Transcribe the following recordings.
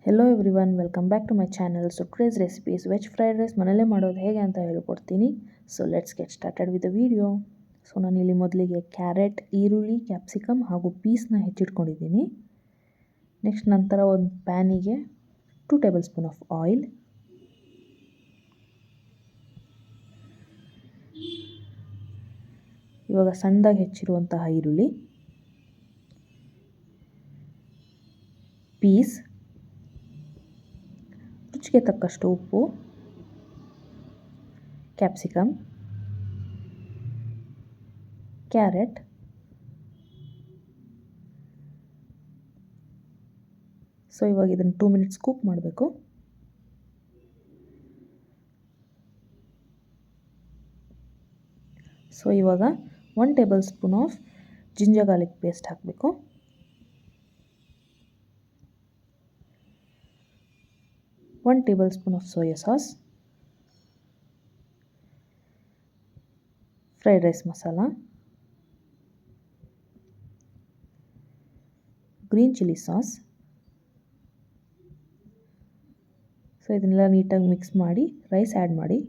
Hello everyone, welcome back to my channel. So today's recipes veg fried rice ಮನೇಲೇ ಮಾಡೋದು ಹೇಗೆ ಅಂತ ಹೇಳ್ಕೊಡ್ತೀನಿ. So let's get started with the video. So ನಾನಿಲ್ಲಿ ಮೊದಲಿಗೆ ಕ್ಯಾರೆಟ್, ಈರುಳ್ಳಿ, ಕ್ಯಾಪ್ಸಿಕಮ್ ಹಾಗೂ ಪೀಸ್ನ ಹೆಚ್ಚಿಟ್ಕೊಂಡಿದ್ದೀನಿ. ನೆಕ್ಸ್ಟ್ ನಂತರ ಒಂದು ಪ್ಯಾನಿಗೆ 2 ಟೇಬಲ್ ಸ್ಪೂನ್ ಆಫ್ ಆಯಿಲ್, ಇವಾಗ ಸಣ್ಣದಾಗಿ ಹೆಚ್ಚಿರುವಂತಹ ಈರುಳ್ಳಿ, ಪೀಸ್, ರುಚಿಗೆ ತಕ್ಕಷ್ಟು ಉಪ್ಪು, ಕ್ಯಾಪ್ಸಿಕಮ್, ಕ್ಯಾರೆಟ್, ಸೊ ಇವಾಗ ಇದನ್ನು 2 ಮಿನಿಟ್ಸ್ ಕುಕ್ ಮಾಡಬೇಕು. ಸೊ ಇವಾಗ 1 tablespoon of ginger garlic paste ಹಾಕಬೇಕು. 1 tablespoon of soya sauce, fried rice masala, green chilli sauce. So ಇದನ್ನೆಲ್ಲ ನೀಟಾಗಿ ಮಿಕ್ಸ್ ಮಾಡಿ ರೈಸ್ ಆ್ಯಡ್ ಮಾಡಿ.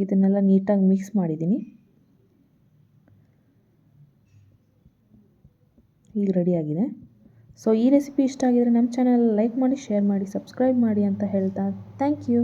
ಇದನ್ನೆಲ್ಲ ನೀಟಾಗಿ ಮಿಕ್ಸ್ ಮಾಡಿದ್ದೀನಿ. ಈಗ ರೆಡಿಯಾಗಿದೆ. ಸೊ ಈ ರೆಸಿಪಿ ಇಷ್ಟ ಆಗಿದರೆ ನಮ್ಮ ಚಾನಲ್ ಲೈಕ್ ಮಾಡಿ, ಶೇರ್ ಮಾಡಿ, ಸಬ್ಸ್ಕ್ರೈಬ್ ಮಾಡಿ ಅಂತ ಹೇಳ್ತಾ ಥ್ಯಾಂಕ್ ಯು.